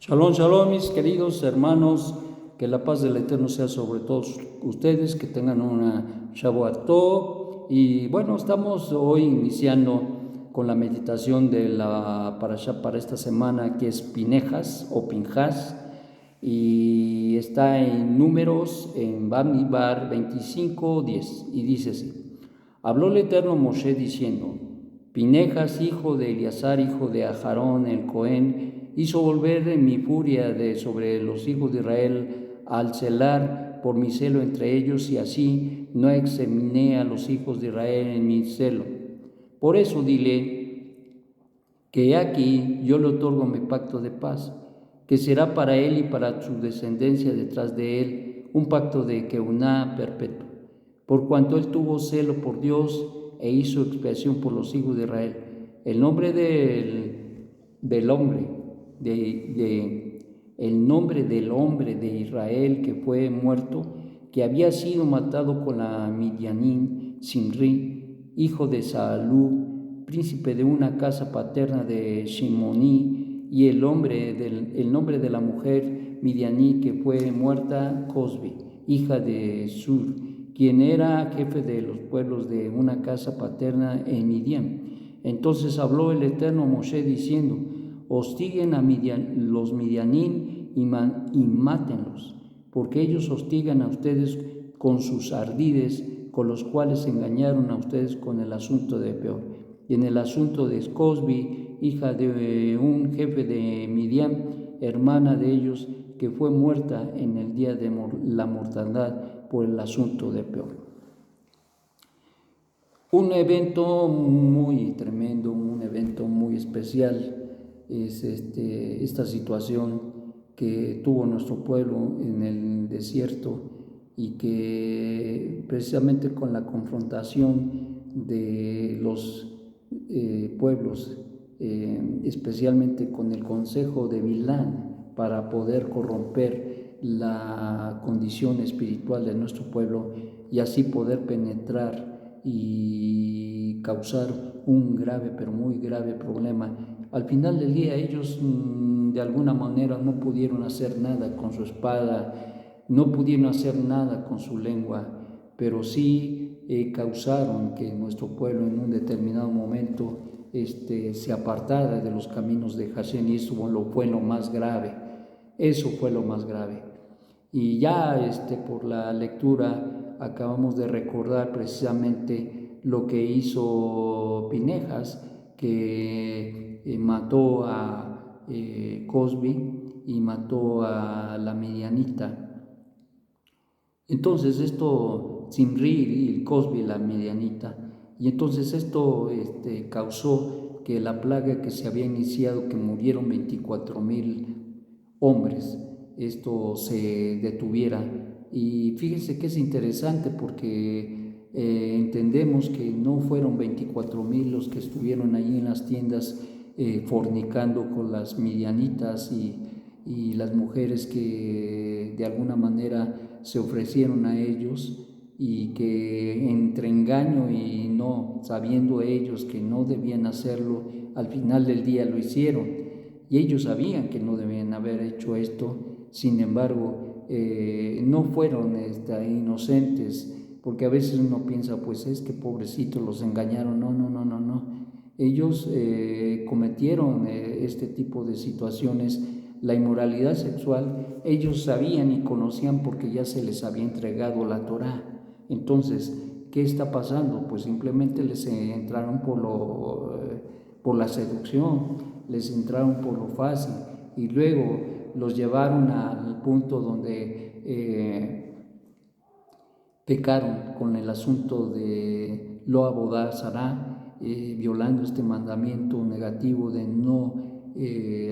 Shalom, shalom, mis queridos hermanos, que la paz del Eterno sea sobre todos ustedes, que tengan una Shavuot Tov. Y bueno, estamos hoy iniciando con la meditación de la parashá para esta semana, que es Pinejas o Pinjas, y está en Números, en Bamidbar 25:10, y dice así: Habló el Eterno a Moshe diciendo: Pinejas, hijo de Eleazar, hijo de Aharón el Cohen, hizo volver mi furia sobre los hijos de Israel al celar por mi celo entre ellos, y así no examiné a los hijos de Israel en mi celo. Por eso dile que aquí yo le otorgo mi pacto de paz, que será para él y para su descendencia detrás de él un pacto de keuná perpetuo, por cuanto él tuvo celo por Dios e hizo expiación por los hijos de Israel. El nombre del hombre de Israel que fue muerto, que había sido matado con la Midianín, Simri, hijo de Saalú, príncipe de una casa paterna de Shimoní, y el nombre de la mujer Midianí que fue muerta, Cosbi, hija de Sur, quien era jefe de los pueblos de una casa paterna en Midian. Entonces habló el Eterno a Moshe diciendo: hostiguen a los Midianín y mátenlos, porque ellos hostigan a ustedes con sus ardides, con los cuales engañaron a ustedes con el asunto de Peor. Y en el asunto de Cosbi, hija de un jefe de Midian, hermana de ellos, que fue muerta en el día de la mortandad por el asunto de Peor. Un evento muy tremendo, un evento muy especial es esta situación que tuvo nuestro pueblo en el desierto, y que precisamente con la confrontación de los pueblos, especialmente con el consejo de Bilán, para poder corromper la condición espiritual de nuestro pueblo y así poder penetrar y causar un grave, pero muy grave problema. Al final del día ellos de alguna manera no pudieron hacer nada con su espada, no pudieron hacer nada con su lengua, pero sí causaron que nuestro pueblo en un determinado momento se apartara de los caminos de Hashem, y eso fue lo más grave. Eso fue lo más grave. Y ya por la lectura acabamos de recordar precisamente lo que hizo Pinejas, que mató a Cosbi y mató a la Midianita. Entonces esto, Zimri y Cosbi, la Midianita, y entonces esto causó que la plaga que se había iniciado, que murieron 24,000 hombres, esto se detuviera. Y fíjense que es interesante porque entendemos que no fueron 24,000 los que estuvieron ahí en las tiendas fornicando con las midianitas y las mujeres que de alguna manera se ofrecieron a ellos, y que entre engaño y no, sabiendo ellos que no debían hacerlo, al final del día lo hicieron. Y ellos sabían que no debían haber hecho esto, sin embargo, no fueron inocentes, porque a veces uno piensa, pues es que pobrecitos los engañaron. No. Ellos cometieron este tipo de situaciones, la inmoralidad sexual. Ellos sabían y conocían porque ya se les había entregado la Torá. Entonces, ¿qué está pasando? Pues simplemente les entraron por la seducción, les entraron por lo fácil, y luego los llevaron al punto donde pecaron con el asunto de lo abodá Sará, violando este mandamiento negativo de no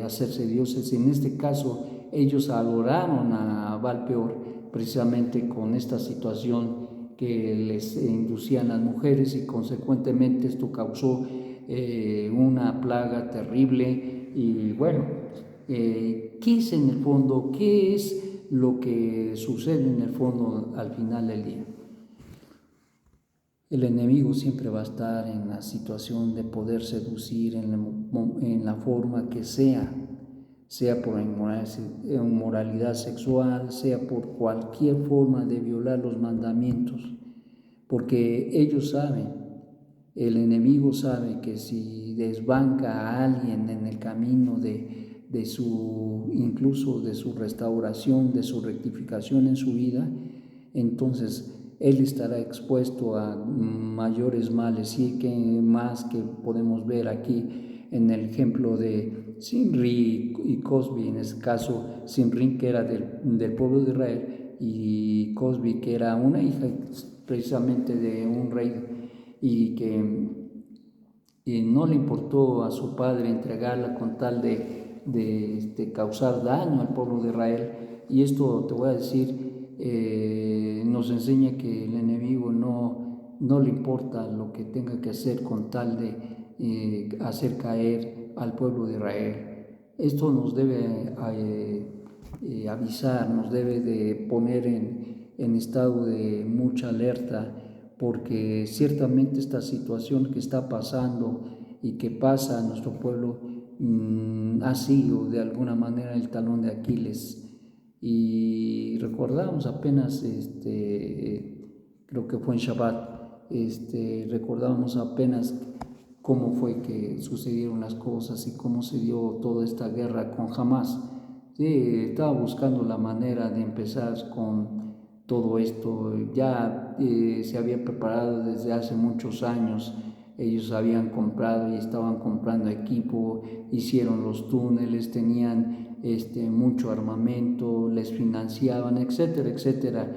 hacerse dioses. En este caso, ellos adoraron a Baal Peor precisamente con esta situación que les inducían las mujeres, y consecuentemente esto causó una plaga terrible. Y bueno, ¿qué es en el fondo? ¿Qué es lo que sucede en el fondo al final del día? El enemigo siempre va a estar en la situación de poder seducir en la forma que sea. sea por inmoralidad sexual, sea por cualquier forma de violar los mandamientos, porque ellos saben, el enemigo sabe que si desbanca a alguien en el camino incluso de su restauración, de su rectificación en su vida, entonces él estará expuesto a mayores males. Y que más que podemos ver aquí en el ejemplo de Zimri y Cosbi, en este caso Zimri, que era del pueblo de Israel, y Cosbi, que era una hija precisamente de un rey, y que no le importó a su padre entregarla con tal de causar daño al pueblo de Israel. Y esto, te voy a decir, nos enseña que el enemigo no le importa lo que tenga que hacer con tal de hacer caer al pueblo de Israel. Esto nos debe avisar, nos debe de poner en estado de mucha alerta, porque ciertamente esta situación que está pasando y que pasa a nuestro pueblo ha sido de alguna manera el talón de Aquiles. Y recordamos apenas, creo que fue en Shabbat, recordábamos apenas cómo fue que sucedieron las cosas y cómo se dio toda esta guerra con Hamás. Sí, estaba buscando la manera de empezar con todo esto. Ya se había preparado desde hace muchos años. Ellos habían comprado y estaban comprando equipo, hicieron los túneles, tenían mucho armamento, les financiaban, etcétera, etcétera.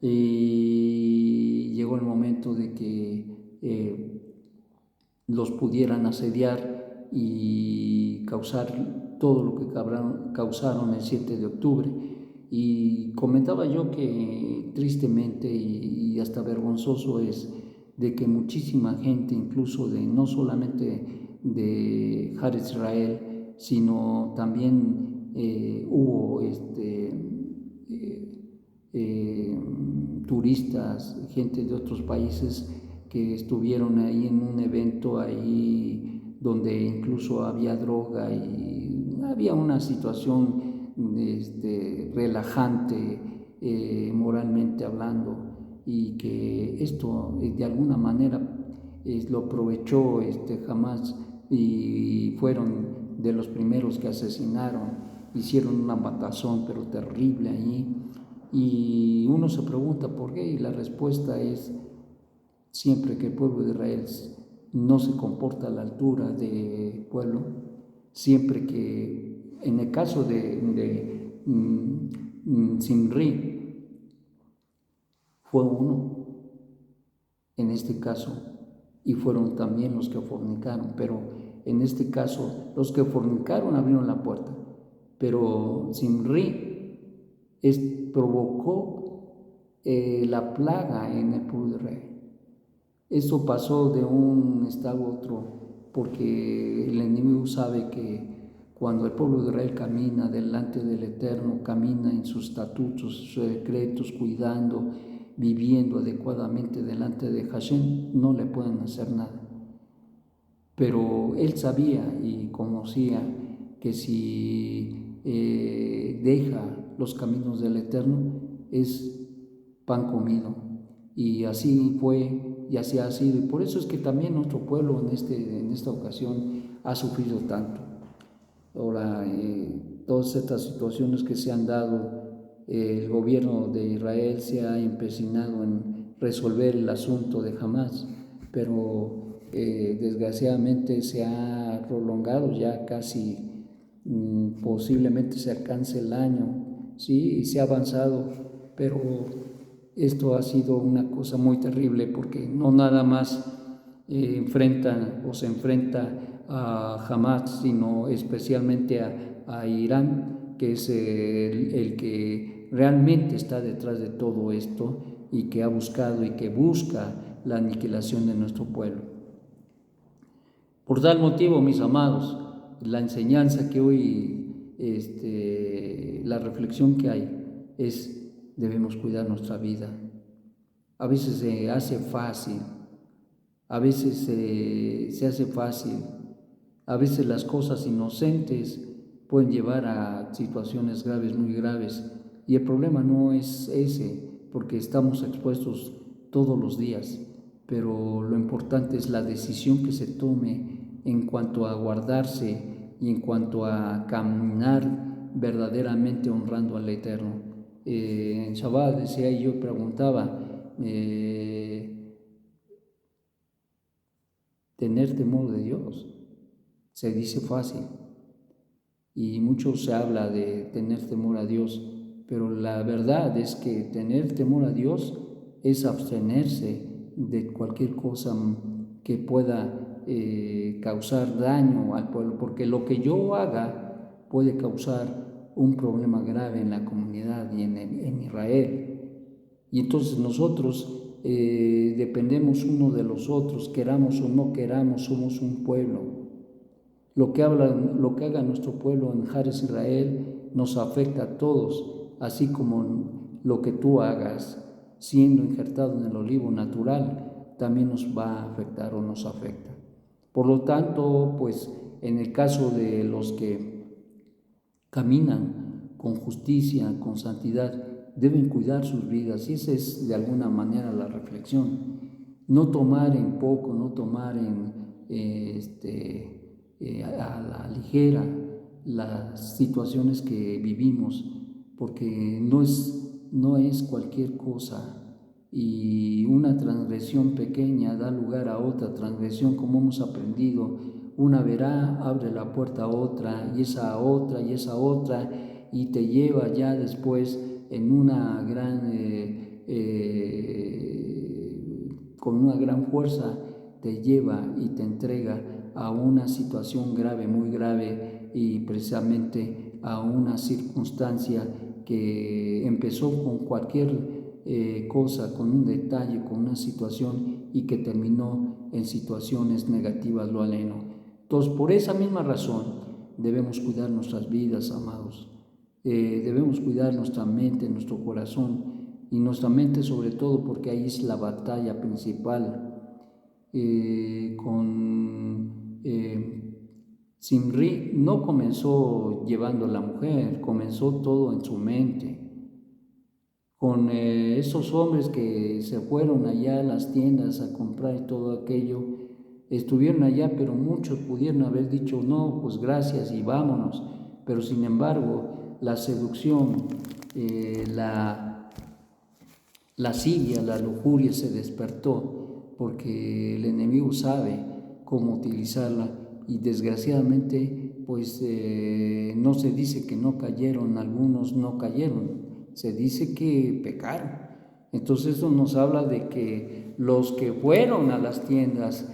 Y llegó el momento de que los pudieran asediar y causar todo lo que causaron el 7 de octubre. Y comentaba yo que tristemente y hasta vergonzoso es de que muchísima gente, incluso no solamente de Eretz Israel, sino también hubo turistas, gente de otros países que estuvieron ahí en un evento ahí donde incluso había droga y había una situación relajante moralmente hablando, y que esto de alguna manera lo aprovechó Hamás, y fueron de los primeros que asesinaron, hicieron una matazón pero terrible allí. Y uno se pregunta por qué, y la respuesta es: siempre que el pueblo de Israel no se comporta a la altura del pueblo, siempre que, en el caso de Zimri, fue uno, en este caso, y fueron también los que fornicaron, pero en este caso los que fornicaron abrieron la puerta, pero Zimri provocó la plaga en el pueblo de Israel. Esto pasó de un estado a otro, porque el enemigo sabe que cuando el pueblo de Israel camina delante del Eterno, camina en sus estatutos, sus decretos, cuidando, viviendo adecuadamente delante de Hashem, no le pueden hacer nada. Pero él sabía y conocía que si deja los caminos del Eterno, es pan comido. Y así fue y así ha sido. Y por eso es que también nuestro pueblo en esta ocasión ha sufrido tanto. Ahora, todas estas situaciones que se han dado, el gobierno de Israel se ha empecinado en resolver el asunto de Hamás, pero desgraciadamente se ha prolongado ya casi, posiblemente se alcance el año, sí, y se ha avanzado, pero esto ha sido una cosa muy terrible, porque no nada más se enfrenta a Hamás, sino especialmente a Irán, que es el que realmente está detrás de todo esto y que ha buscado y que busca la aniquilación de nuestro pueblo. Por tal motivo, mis amados, la enseñanza que hoy, la reflexión que hay es: debemos cuidar nuestra vida. A veces se hace fácil, a veces se hace fácil, a veces las cosas inocentes pueden llevar a situaciones graves, muy graves. Y el problema no es ese, porque estamos expuestos todos los días, pero lo importante es la decisión que se tome en cuanto a guardarse y en cuanto a caminar verdaderamente honrando al Eterno. En Shabbat decía y yo preguntaba, tener temor de Dios, se dice fácil, y mucho se habla de tener temor a Dios, pero la verdad es que tener temor a Dios es abstenerse de cualquier cosa que pueda causar daño al pueblo, porque lo que yo haga puede causar un problema grave en la comunidad y en Israel. Y entonces nosotros dependemos uno de los otros, queramos o no queramos, somos un pueblo. Lo que haga nuestro pueblo en Jares Israel nos afecta a todos, así como lo que tú hagas siendo injertado en el olivo natural también nos va a afectar o nos afecta. Por lo tanto, pues en el caso de los que caminan con justicia, con santidad, deben cuidar sus vidas, y esa es de alguna manera la reflexión. No tomar en poco, no tomar a la ligera las situaciones que vivimos, porque no es cualquier cosa, y una transgresión pequeña da lugar a otra transgresión, como hemos aprendido. Una verá, abre la puerta a otra, y esa otra, y esa otra, y te lleva ya después en una gran, con una gran fuerza, te lleva y te entrega a una situación grave, muy grave, y precisamente a una circunstancia que empezó con cualquier cosa, con un detalle, con una situación, y que terminó en situaciones negativas, lo aleno. Entonces, por esa misma razón, debemos cuidar nuestras vidas, amados. Debemos cuidar nuestra mente, nuestro corazón, y nuestra mente sobre todo, porque ahí es la batalla principal. Simri no comenzó llevando a la mujer, comenzó todo en su mente. Con esos hombres que se fueron allá a las tiendas a comprar y todo aquello, estuvieron allá, pero muchos pudieron haber dicho, no, pues gracias y vámonos. Pero sin embargo, la seducción, la lascivia, la lujuria se despertó, porque el enemigo sabe cómo utilizarla, y desgraciadamente pues no se dice que no cayeron, algunos no cayeron, se dice que pecaron. Entonces eso nos habla de que los que fueron a las tiendas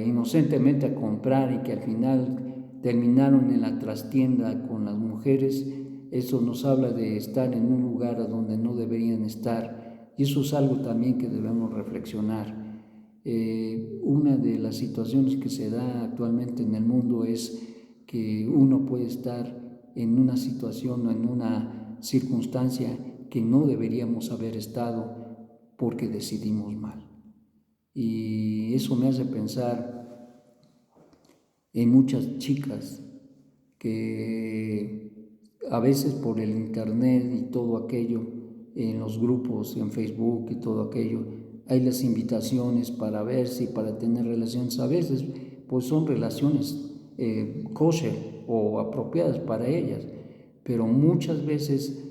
inocentemente a comprar y que al final terminaron en la trastienda con las mujeres, eso nos habla de estar en un lugar a donde no deberían estar, y eso es algo también que debemos reflexionar. Una de las situaciones que se da actualmente en el mundo es que uno puede estar en una situación o en una circunstancia que no deberíamos haber estado porque decidimos mal. Y eso me hace pensar en muchas chicas que a veces por el internet y todo aquello, en los grupos, en Facebook y todo aquello, hay las invitaciones para verse y para tener relaciones. A veces pues son relaciones kosher o apropiadas para ellas, pero muchas veces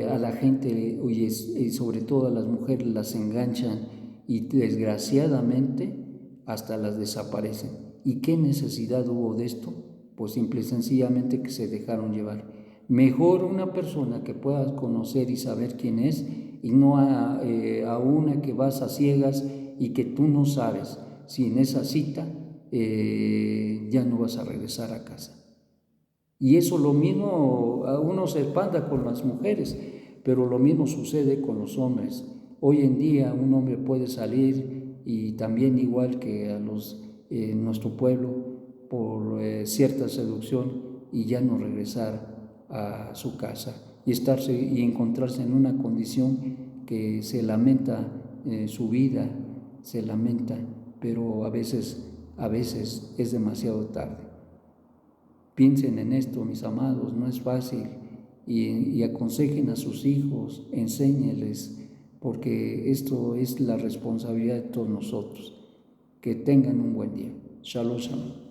a la gente y sobre todo a las mujeres las enganchan, y desgraciadamente hasta las desaparecen. ¿Y qué necesidad hubo de esto? Pues simple y sencillamente que se dejaron llevar. Mejor una persona que puedas conocer y saber quién es, y no a una que vas a ciegas y que tú no sabes si en esa cita ya no vas a regresar a casa. Y eso lo mismo, a uno se espanta con las mujeres, pero lo mismo sucede con los hombres. Hoy en día un hombre puede salir, y también igual que a nuestro pueblo, por cierta seducción, y ya no regresar a su casa y encontrarse en una condición que se lamenta su vida, se lamenta, pero a veces es demasiado tarde. Piensen en esto, mis amados, no es fácil, y aconsejen a sus hijos, enséñenles, porque esto es la responsabilidad de todos nosotros. Que tengan un buen día. Shalom, shalom.